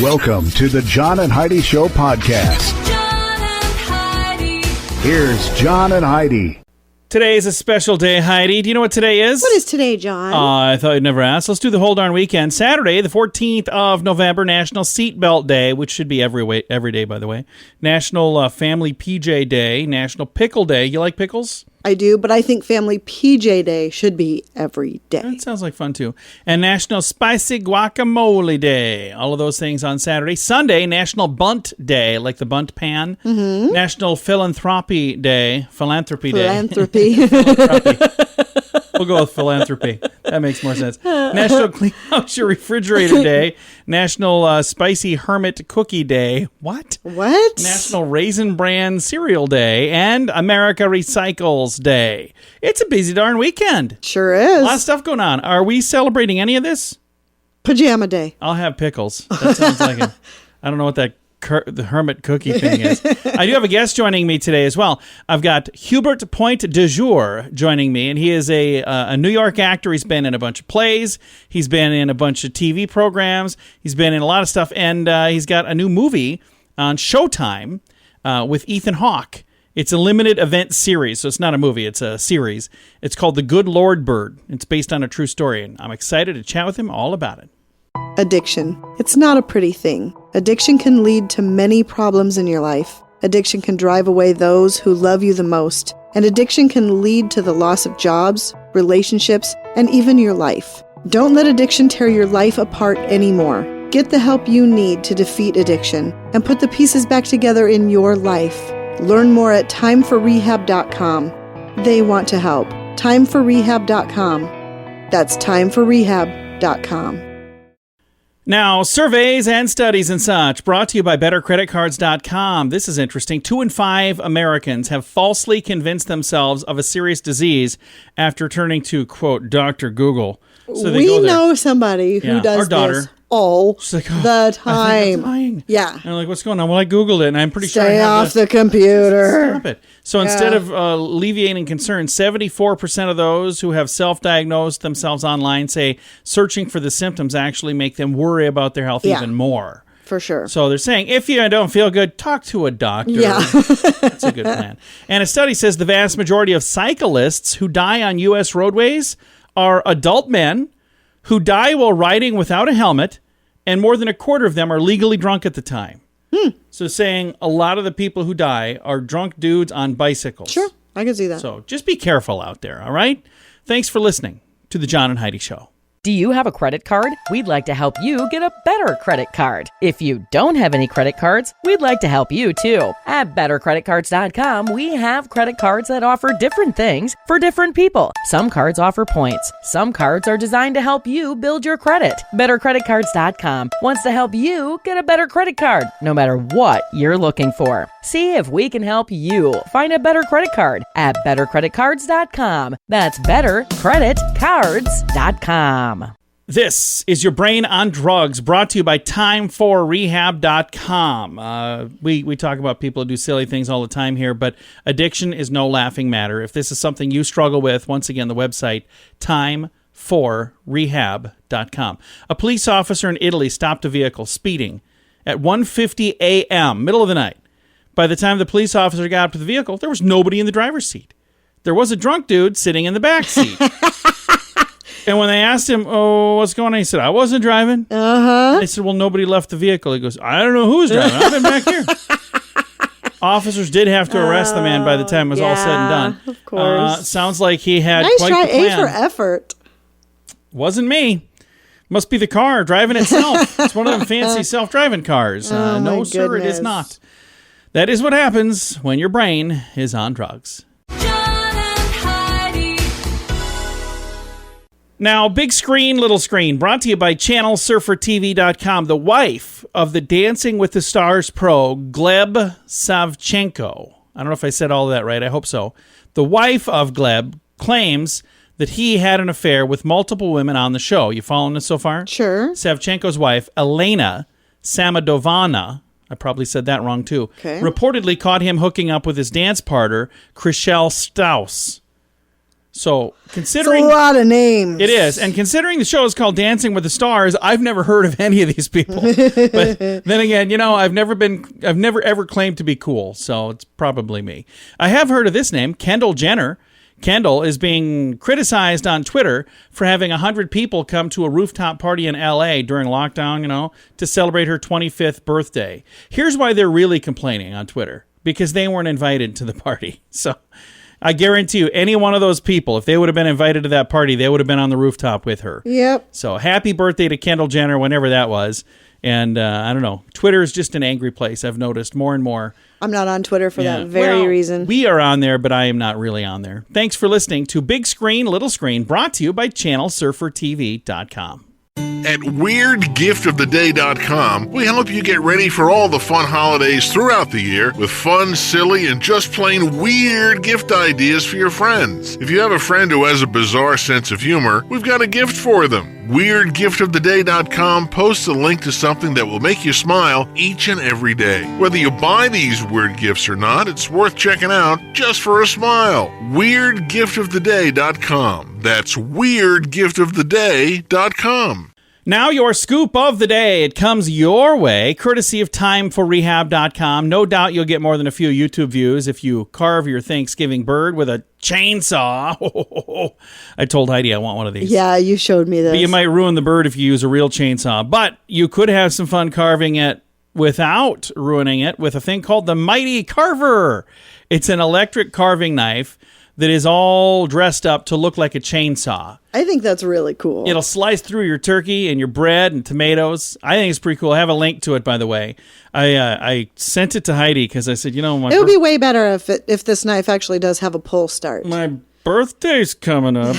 Welcome to the John and Heidi Show podcast. John and Heidi. Here's John and Heidi. Today is a special day, Heidi. Do you know what today is? What is today, John? I thought you'd never ask. Let's do the whole darn weekend. Saturday, the 14th of November, National Seatbelt Day, which should be every day, by the way. National Family PJ Day. National Pickle Day. You like pickles? I do, but I think Family PJ Day should be every day. That sounds like fun, too. And National Spicy Guacamole Day. All of those things on Saturday. Sunday, National Bunt Day, like the bunt pan. Mm-hmm. National Philanthropy Day. Philanthropy Day. Philanthropy. We'll go with philanthropy. That makes more sense. National Clean Out Your Refrigerator Day. National Spicy Hermit Cookie Day. What? National Raisin Bran Cereal Day. And America Recycles Day. It's a busy darn weekend. Sure is. A lot of stuff going on. Are we celebrating any of this? Pajama Day. I'll have pickles. That sounds like it. I don't know what the hermit cookie thing is. I do have a guest joining me today as well. I've got Hubert Point Du-Jour joining me, and he is a New York actor. He's been in a bunch of plays. He's been in a bunch of TV programs. He's been in a lot of stuff, and he's got a new movie on Showtime with Ethan Hawke. It's a limited event series, so it's not a movie, it's a series. It's called The Good Lord Bird. It's based on a true story, and I'm excited to chat with him all about it. Addiction. It's not a pretty thing. Addiction can lead to many problems in your life. Addiction can drive away those who love you the most. And addiction can lead to the loss of jobs, relationships, and even your life. Don't let addiction tear your life apart anymore. Get the help you need to defeat addiction and put the pieces back together in your life. Learn more at timeforrehab.com. They want to help. Timeforrehab.com. That's timeforrehab.com. Now, surveys and studies and such, brought to you by bettercreditcards.com. This is interesting. 2 in 5 Americans have falsely convinced themselves of a serious disease after turning to, quote, Dr. Google. So we know somebody who does this all the time. Dying. Yeah. And I'm like, what's going on? Well, I Googled it, and I'm pretty sure I Stay have off the computer. Stop it. So instead of alleviating concern, 74% of those who have self-diagnosed themselves online say searching for the symptoms actually make them worry about their health even more. For sure. So they're saying, if you don't feel good, talk to a doctor. Yeah. That's a good plan. And a study says the vast majority of cyclists who die on U.S. roadways are adult men who die while riding without a helmet, and more than a quarter of them are legally drunk at the time. So saying a lot of the people who die are drunk dudes on bicycles. Sure, I can see that. So just be careful out there, all right? Thanks for listening to the John and Heidi Show. Do you have a credit card? We'd like to help you get a better credit card. If you don't have any credit cards, we'd like to help you too. At bettercreditcards.com, we have credit cards that offer different things for different people. Some cards offer points. Some cards are designed to help you build your credit. Bettercreditcards.com wants to help you get a better credit card, no matter what you're looking for. See if we can help you find a better credit card at bettercreditcards.com. That's bettercreditcards.com. This is your brain on drugs, brought to you by timeforrehab.com. We talk about people who do silly things all the time here, but addiction is no laughing matter. If this is something you struggle with, once again, the website, timeforrehab.com. A police officer in Italy stopped a vehicle speeding at 1:50 a.m., middle of the night. By the time the police officer got up to the vehicle, there was nobody in the driver's seat. There was a drunk dude sitting in the back seat. And when they asked him, oh, what's going on? He said, I wasn't driving. They said, well, nobody left the vehicle. He goes, I don't know who was driving. I've been back here. Officers did have to arrest the man by the time it was all said and done. Of course. Sounds like he had Nice quite try, the plan. A for effort. Wasn't me. Must be the car driving itself. It's one of them fancy self-driving cars. No, sir, it is not. That is what happens when your brain is on drugs. Now, big screen, little screen, brought to you by ChannelSurferTV.com. The wife of the Dancing with the Stars pro, Gleb Savchenko. I don't know if I said all of that right. I hope so. The wife of Gleb claims that he had an affair with multiple women on the show. You following this so far? Sure. Savchenko's wife, Elena Samadovana, I probably said that wrong too, reportedly caught him hooking up with his dance partner, Chriselle Strauss. So It's a considering lot of names. it is, and considering the show is called Dancing with the Stars, I've never heard of any of these people. But then again, I've never ever claimed to be cool, so it's probably me. I have heard of this name, Kendall Jenner. Kendall is being criticized on Twitter for having 100 people come to a rooftop party in LA during lockdown, to celebrate her 25th birthday. Here's why they're really complaining on Twitter. Because they weren't invited to the party. So I guarantee you, any one of those people, if they would have been invited to that party, they would have been on the rooftop with her. Yep. So happy birthday to Kendall Jenner, whenever that was. And I don't know. Twitter is just an angry place. I've noticed more and more. I'm not on Twitter for that very reason. We are on there, but I am not really on there. Thanks for listening to Big Screen, Little Screen, brought to you by ChannelSurferTV.com. At WeirdGiftOfTheDay.com, we help you get ready for all the fun holidays throughout the year with fun, silly, and just plain weird gift ideas for your friends. If you have a friend who has a bizarre sense of humor, we've got a gift for them. WeirdGiftOfTheDay.com posts a link to something that will make you smile each and every day. Whether you buy these weird gifts or not, it's worth checking out just for a smile. WeirdGiftOfTheDay.com. That's WeirdGiftOfTheDay.com. Now your scoop of the day. It comes your way, courtesy of TimeForRehab.com. No doubt you'll get more than a few YouTube views if you carve your Thanksgiving bird with a chainsaw. I told Heidi I want one of these. Yeah, you showed me this. But you might ruin the bird if you use a real chainsaw. But you could have some fun carving it without ruining it with a thing called the Mighty Carver. It's an electric carving knife that is all dressed up to look like a chainsaw. I think that's really cool. It'll slice through your turkey and your bread and tomatoes. I think it's pretty cool. I have a link to it, by the way. I sent it to Heidi because I said, it would be way better if this knife actually does have a pull start. my birthday's coming up.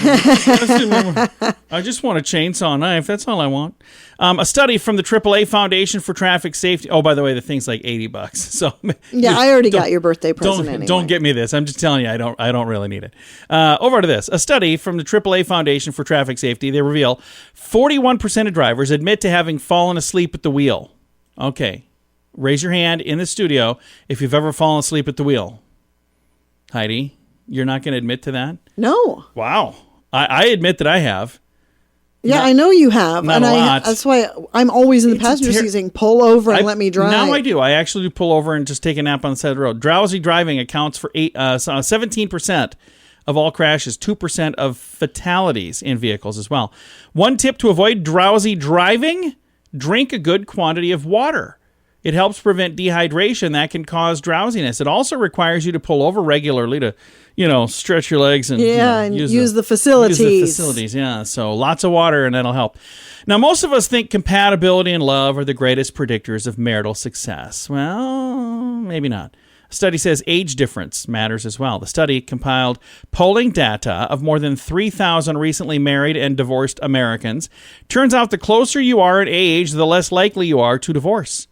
I just want a chainsaw knife. That's all I want. A study from the AAA Foundation for Traffic Safety. Oh, by the way, the thing's like $80. So Yeah, I already got your birthday present anyway. Don't get me this. I'm just telling you, I don't really need it. Over to this. A study from the AAA Foundation for Traffic Safety. They reveal 41% of drivers admit to having fallen asleep at the wheel. Okay. Raise your hand in the studio if you've ever fallen asleep at the wheel. Heidi, you're not going to admit to that? No. Wow. I admit that I have. Yeah, I know you have. Not a lot. That's why I'm always in the passenger seat saying, pull over and let me drive. Now I do. I actually do pull over and just take a nap on the side of the road. Drowsy driving accounts for 17% of all crashes, 2% of fatalities in vehicles as well. One tip to avoid drowsy driving, drink a good quantity of water. It helps prevent dehydration that can cause drowsiness. It also requires you to pull over regularly to, stretch your legs and, and use the facilities. Use the facilities, yeah. So lots of water and that'll help. Now, most of us think compatibility and love are the greatest predictors of marital success. Well, maybe not. A study says age difference matters as well. The study compiled polling data of more than 3,000 recently married and divorced Americans. Turns out the closer you are in age, the less likely you are to divorce.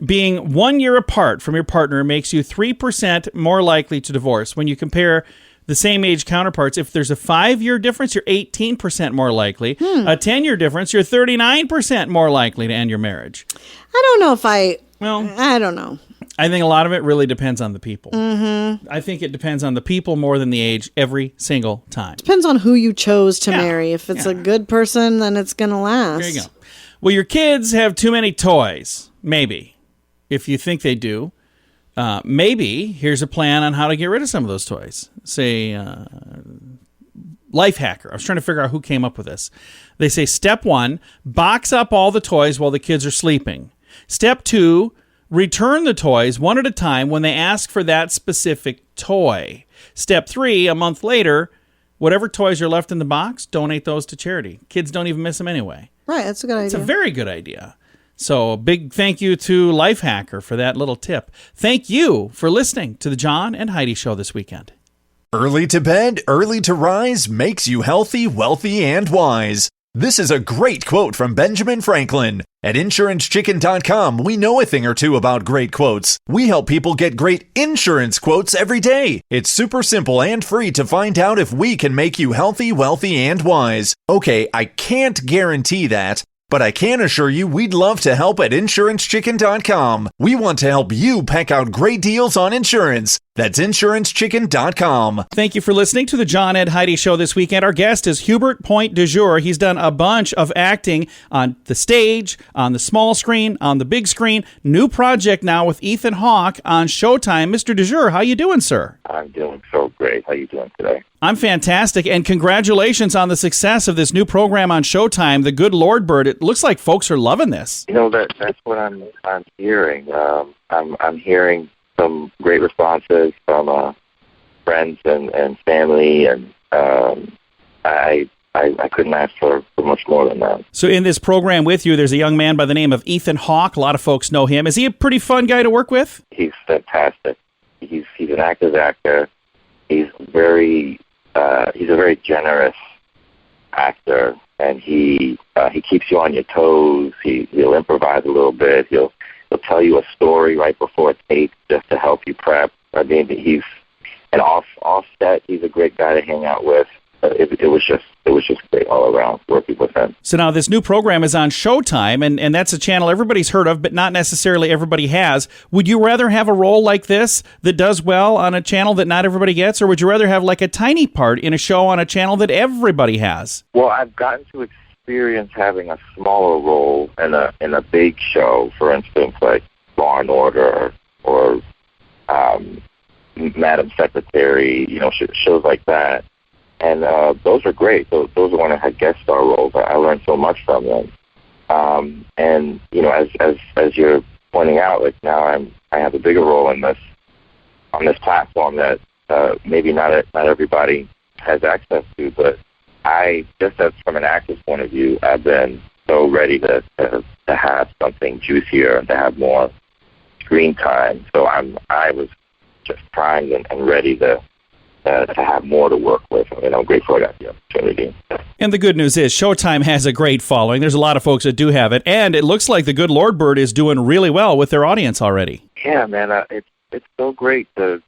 Being 1 year apart from your partner makes you 3% more likely to divorce. When you compare the same age counterparts, if there's a 5-year difference, you're 18% more likely. A 10-year difference, you're 39% more likely to end your marriage. I don't know if I don't know. I think a lot of it really depends on the people. Mm-hmm. I think it depends on the people more than the age every single time. Depends on who you chose to marry. If it's a good person, then it's going to last. There you go. Well, your kids have too many toys. Maybe. If you think they do, maybe here's a plan on how to get rid of some of those toys. Say, life hacker. I was trying to figure out who came up with this. They say, step 1, box up all the toys while the kids are sleeping. Step 2, return the toys one at a time when they ask for that specific toy. Step 3, a month later, whatever toys are left in the box, donate those to charity. Kids don't even miss them anyway. Right, that's a good idea. It's a very good idea. So a big thank you to Lifehacker for that little tip. Thank you for listening to the John and Heidi Show this weekend. Early to bed, early to rise makes you healthy, wealthy, and wise. This is a great quote from Benjamin Franklin. At InsuranceChicken.com, we know a thing or two about great quotes. We help people get great insurance quotes every day. It's super simple and free to find out if we can make you healthy, wealthy, and wise. Okay, I can't guarantee that, but I can assure you we'd love to help at InsuranceChicken.com. We want to help you peck out great deals on insurance. That's insurancechicken.com. Thank you for listening to the John and Heidi Show this weekend. Our guest is Hubert Point Du-Jour. He's done a bunch of acting on the stage, on the small screen, on the big screen. New project now with Ethan Hawke on Showtime. Mr. Du-Jour, how you doing, sir? I'm doing so great. How you doing today? I'm fantastic, and congratulations on the success of this new program on Showtime, The Good Lord Bird. It looks like folks are loving this. You know, that's what I'm hearing. I'm hearing some great responses from friends and family, and I couldn't ask for much more than that. So in this program with you, there's a young man by the name of Ethan Hawke. A lot of folks know him. Is he a pretty fun guy to work with? He's fantastic. He's an actor's actor. He's a very generous actor, and he keeps you on your toes. He'll improvise a little bit. He'll tell you a story right before it's tape just to help you prep. I mean, he's an offset. He's a great guy to hang out with. It was just great all around working with him. So now this new program is on Showtime, and that's a channel everybody's heard of, but not necessarily everybody has. Would you rather have a role like this that does well on a channel that not everybody gets, or would you rather have like a tiny part in a show on a channel that everybody has? Well, I've gotten to experience having a smaller role in a big show, for instance, like Law and Order or Madam Secretary, shows like that. And those are great. Those are when I had guest star roles. I learned so much from them. And as you're pointing out, like now I have a bigger role on this platform that maybe not everybody has access to. But just as from an actor's point of view, I've been so ready to have something juicier and to have more screen time. So I was just primed and ready to have more to work with. I mean, I'm grateful I got the opportunity. And the good news is Showtime has a great following. There's a lot of folks that do have it, and it looks like the Good Lord Bird is doing really well with their audience already. Yeah, man, it's so great to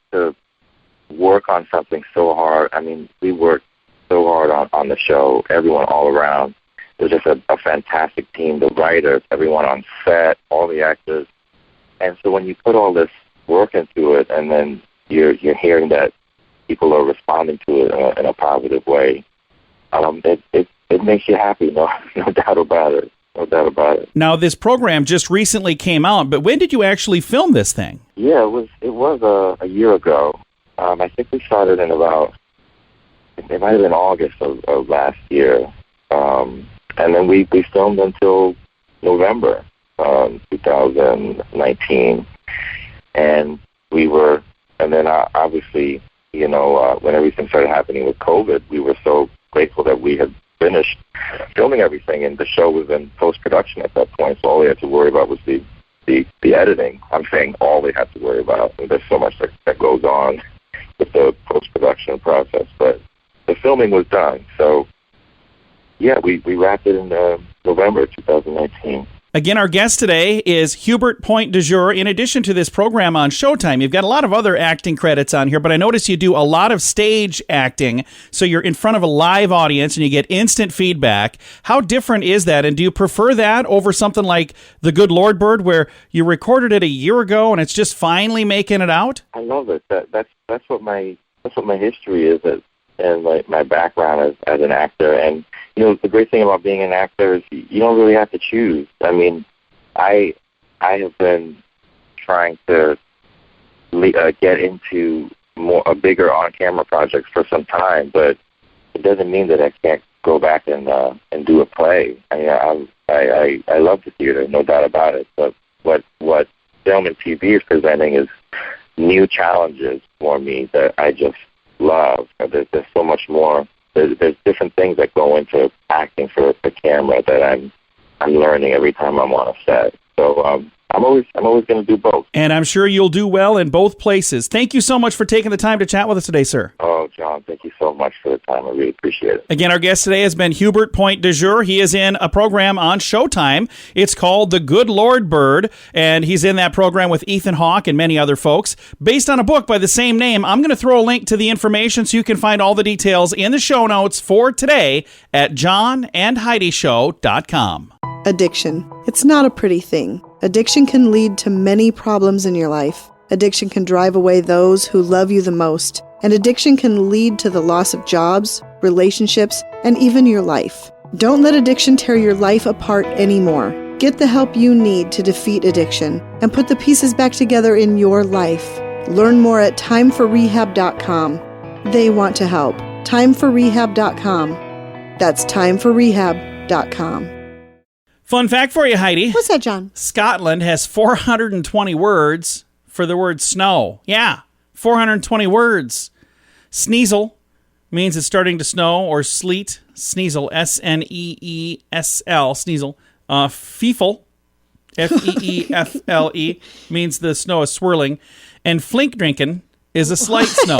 work on something so hard. I mean, we worked so hard on the show, everyone all around. It was just a fantastic team, the writers, everyone on set, all the actors. And so when you put all this work into it, and then you're hearing that people are responding to it in a positive way, it makes you happy, no doubt about it. No doubt about it. Now, this program just recently came out, but when did you actually film this thing? Yeah, it was a year ago. I think we started in it might have been August of last year. And then we filmed until November 2019. And then obviously, when everything started happening with COVID, we were so grateful that we had finished filming everything, and the show was in post-production at that point, so all we had to worry about was the editing. I'm saying all we had to worry about. And there's so much that goes on with the post-production process, but the filming was done. So, yeah, we wrapped it in November 2019. Again, our guest today is Hubert Point Du-Jour. In addition to this program on Showtime, you've got a lot of other acting credits on here, but I notice you do a lot of stage acting, so you're in front of a live audience and you get instant feedback. How different is that, and do you prefer that over something like The Good Lord Bird, where you recorded it a year ago and it's just finally making it out? I love it. That's what my history is, and my background as an actor. And the great thing about being an actor is you don't really have to choose. I mean, I have been trying to get into a bigger on-camera projects for some time, but it doesn't mean that I can't go back and do a play. I love the theater, no doubt about it. But what film and TV is presenting is new challenges for me that I just love. There's so much more. There's different things that go into acting for the camera that I'm learning every time I'm on a set. So I'm always going to do both. And I'm sure you'll do well in both places. Thank you so much for taking the time to chat with us today, sir. Oh, John, thank you so much for the time. I really appreciate it. Again, our guest today has been Hubert Point Du-Jour. He is in a program on Showtime. It's called The Good Lord Bird, and he's in that program with Ethan Hawke and many other folks, based on a book by the same name. I'm going to throw a link to the information so you can find all the details in the show notes for today at johnandheidishow.com. Addiction. It's not a pretty thing. Addiction can lead to many problems in your life. Addiction can drive away those who love you the most, and addiction can lead to the loss of jobs, relationships, and even your life. Don't let addiction tear your life apart anymore. Get the help you need to defeat addiction and put the pieces back together in your life. Learn more at timeforrehab.com. They want to help. Timeforrehab.com. That's timeforrehab.com. Fun fact for you, Heidi. What's that, John? Scotland has 420 words for the word snow. Yeah, 420 words. Sneasel means it's starting to snow or sleet. Sneasel, S-N-E-E-S-L, sneasel. Feefle, F-E-E-F-L-E, means the snow is swirling. And flinkdrinkin is a slight snow.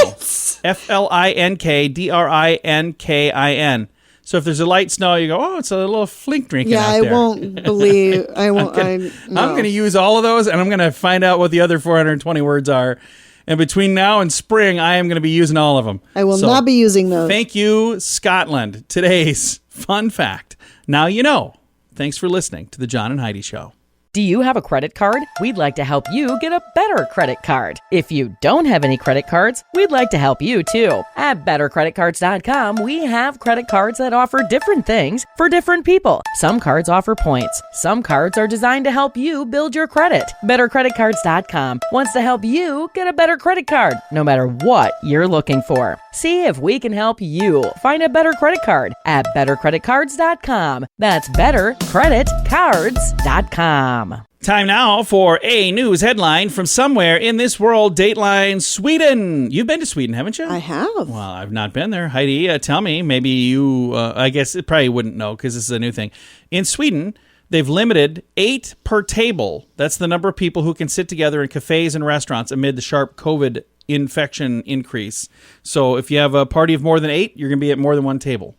F-L-I-N-K-D-R-I-N-K-I-N. So if there's a light snow, you go, oh, it's a little flinkdrinkin out there. Yeah, I won't believe. I won't. I'm going to use all of those, and I'm going to find out what the other 420 words are. And between now and spring, I am going to be using all of them. I will not be using those. Thank you, Scotland. Today's fun fact. Now you know. Thanks for listening to the John and Heidi Show. Do you have a credit card? We'd like to help you get a better credit card. If you don't have any credit cards, we'd like to help you too. At bettercreditcards.com, we have credit cards that offer different things for different people. Some cards offer points. Some cards are designed to help you build your credit. Bettercreditcards.com wants to help you get a better credit card, no matter what you're looking for. See if we can help you find a better credit card at bettercreditcards.com. That's bettercreditcards.com. Time now for a news headline from somewhere in this world, Dateline Sweden. You've been to Sweden, haven't you? I have. Well, I've not been there. Heidi, tell me. Maybe you, I guess it probably wouldn't know because this is a new thing. In Sweden, they've limited 8 per table. That's the number of people who can sit together in cafes and restaurants amid the sharp COVID infection increase. So if you have a party of more than 8, you're going to be at more than one table.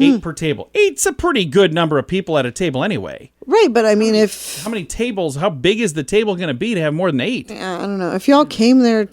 8 per table. 8's a pretty good number of people at a table anyway. Right, but I mean, if... How many tables, how big is the table going to be to have more than 8? I don't know. If y'all came there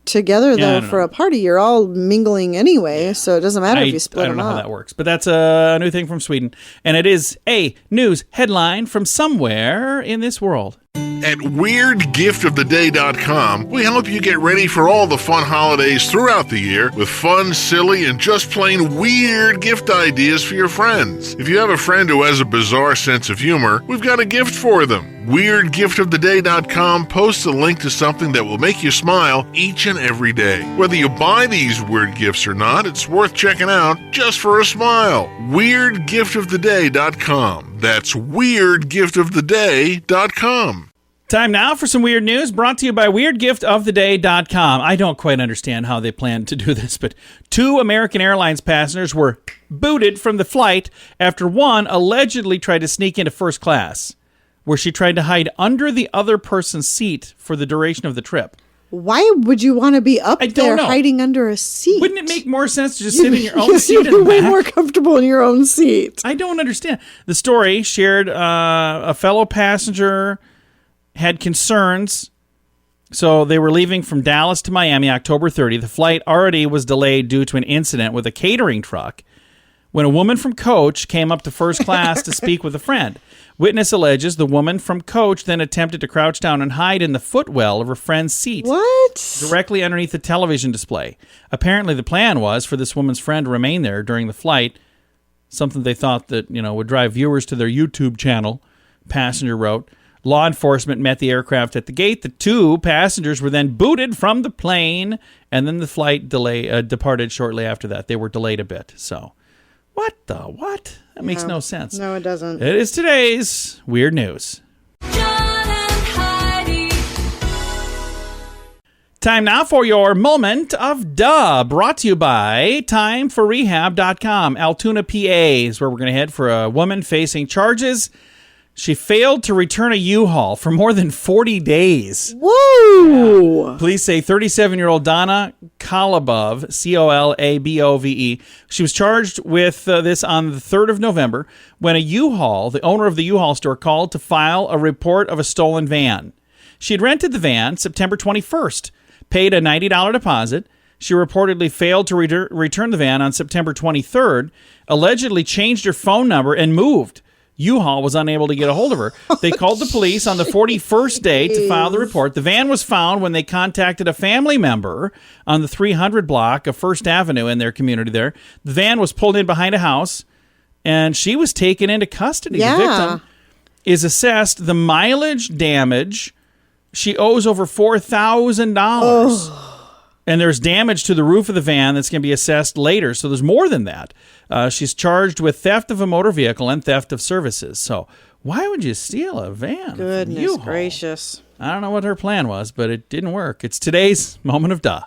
together, though, for a party, you're all mingling anyway, so it doesn't matter if you split them up. I don't know how that works, but that's a new thing from Sweden. And it is a news headline from somewhere in this world. At WeirdGiftOfTheDay.com, we help you get ready for all the fun holidays throughout the year with fun, silly, and just plain weird gift ideas for your friends. If you have a friend who has a bizarre sense of humor, we've got a gift for them. WeirdGiftOfTheDay.com posts a link to something that will make you smile each and every day. Whether you buy these weird gifts or not, it's worth checking out just for a smile. WeirdGiftOfTheDay.com. That's WeirdGiftOfTheDay.com. Time now for some weird news brought to you by WeirdGiftOfTheDay.com. I don't quite understand how they plan to do this, but 2 American Airlines passengers were booted from the flight after one allegedly tried to sneak into first class, where she tried to hide under the other person's seat for the duration of the trip. Why would you want to be up there hiding under a seat? Wouldn't it make more sense to just sit in your own seat? You'd be way more comfortable in your own seat. I don't understand. The story shared a fellow passenger had concerns. So they were leaving from Dallas to Miami October 30th. The flight already was delayed due to an incident with a catering truck when a woman from Coach came up to first class to speak with a friend. Witness alleges the woman from Coach then attempted to crouch down and hide in the footwell of her friend's seat. What? Directly underneath the television display. Apparently the plan was for this woman's friend to remain there during the flight, something they thought that, would drive viewers to their YouTube channel, passenger wrote. Law enforcement met the aircraft at the gate. The 2 passengers were then booted from the plane, and then the flight departed shortly after that. They were delayed a bit. So, what? That makes no sense. No, it doesn't. It is today's Weird News. John and Heidi. Time now for your moment of duh, brought to you by timeforrehab.com. Altoona, PA is where we're going to head for a woman facing charges. She failed to return a U-Haul for more than 40 days. Whoa! Yeah. Police say 37-year-old Donna Kolobov, C-O-L-A-B-O-V-E, she was charged with this on the 3rd of November when a U-Haul, the owner of the U-Haul store, called to file a report of a stolen van. She had rented the van September 21st, paid a $90 deposit. She reportedly failed to return the van on September 23rd, allegedly changed her phone number and moved U-Haul was unable to get a hold of her. They called the police on the 41st day to file the report. The van was found when they contacted a family member on the 300 block of First Avenue in their community there. The van was pulled in behind a house, and she was taken into custody. Yeah. The victim is assessed the mileage damage. She owes over $4,000. And there's damage to the roof of the van that's going to be assessed later. So there's more than that. She's charged with theft of a motor vehicle and theft of services. So why would you steal a van? Goodness U-Haul? gracious. I don't know what her plan was, but it didn't work. It's today's moment of duh.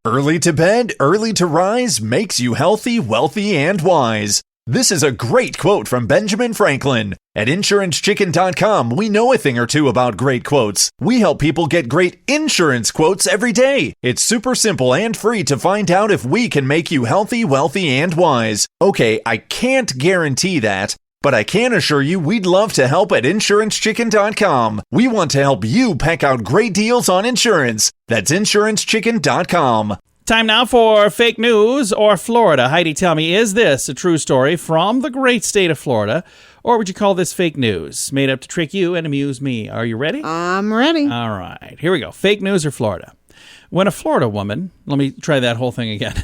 Early to bed, early to rise makes you healthy, wealthy, and wise. This is a great quote from Benjamin Franklin. At InsuranceChicken.com, we know a thing or two about great quotes. We help people get great insurance quotes every day. It's super simple and free to find out if we can make you healthy, wealthy, and wise. Okay, I can't guarantee that, but I can assure you we'd love to help at InsuranceChicken.com. We want to help you peck out great deals on insurance. That's InsuranceChicken.com. Time now for fake news or Florida. Heidi, tell me, is this a true story from the great state of Florida, or would you call this fake news, made up to trick you and amuse me? Are you ready? I'm ready. All right, here we go. Fake news or Florida. When a Florida woman, let me try that whole thing again.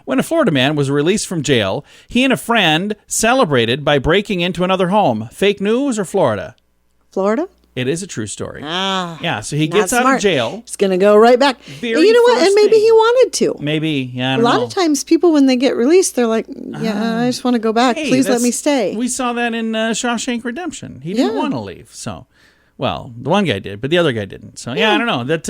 When a Florida man was released from jail, he and a friend celebrated by breaking into another home. Fake news or Florida? Florida? It is a true story. Ah, Yeah, so he not gets out smart. of jail. He's going to go right back. Very You know what? first And maybe thing. he wanted to. Maybe, yeah, I A don't lot know. of times people, when they get released, they're like, yeah, I just want to go back. Hey, Please let that's- me stay. We saw that in Shawshank Redemption. He didn't Yeah. want to leave. So, well, the one guy did, but the other guy didn't. So, yeah, I don't know. That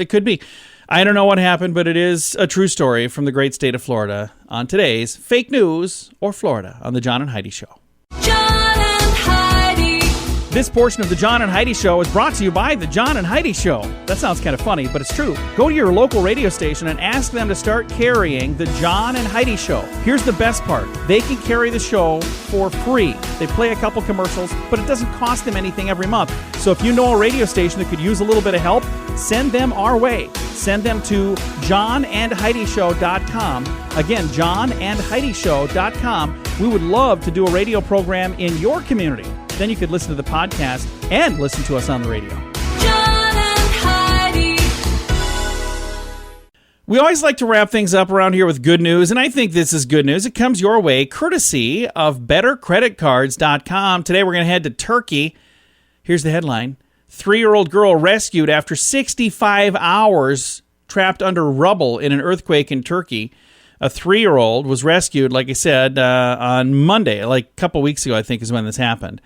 it could be. I don't know what happened, but it is a true story from the great state of Florida on today's Fake News or Florida on the John and Heidi Show. John and Heidi. This portion of the John and Heidi Show is brought to you by the John and Heidi Show. That sounds kind of funny, but it's true. Go to your local radio station and ask them to start carrying the John and Heidi Show. Here's the best part. They can carry the show for free. They play a couple commercials, but it doesn't cost them anything every month. So if you know a radio station that could use a little bit of help, send them our way. Send them to johnandheidishow.com. Again, johnandheidishow.com. We would love to do a radio program in your community. Then you could listen to the podcast and listen to us on the radio. John and Heidi. We always like to wrap things up around here with good news, and I think this is good news. It comes your way courtesy of bettercreditcards.com. Today we're going to head to Turkey. Here's the headline. 3-year-old girl rescued after 65 hours trapped under rubble in an earthquake in Turkey. A 3-year-old was rescued, like I said, on Monday, like a couple weeks ago, I think is when this happened.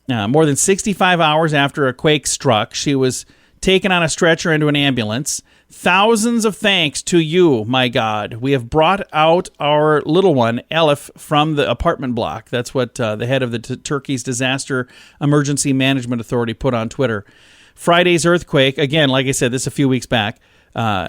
More than 65 hours after a quake struck, she was taken on a stretcher into an ambulance. Thousands of thanks to you, my God. We have brought out our little one, Elif, from the apartment block. That's what the head of the Turkey's Disaster Emergency Management Authority put on Twitter. Friday's earthquake, again, like I said, this a few weeks back,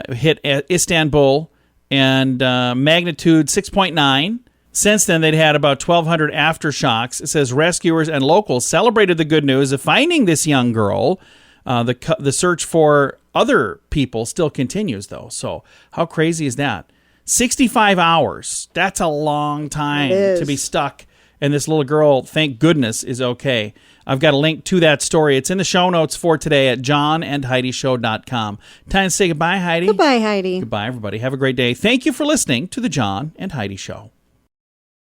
hit Istanbul and magnitude 6.9. Since then, they'd had about 1,200 aftershocks. It says rescuers and locals celebrated the good news of finding this young girl. The search for other people still continues, though. So how crazy is that? 65 hours. That's a long time to be stuck. And this little girl, thank goodness, is okay. I've got a link to that story. It's in the show notes for today at johnandheidishow.com. Time to say goodbye, Heidi. Goodbye, Heidi. Goodbye, everybody. Have a great day. Thank you for listening to the John and Heidi Show.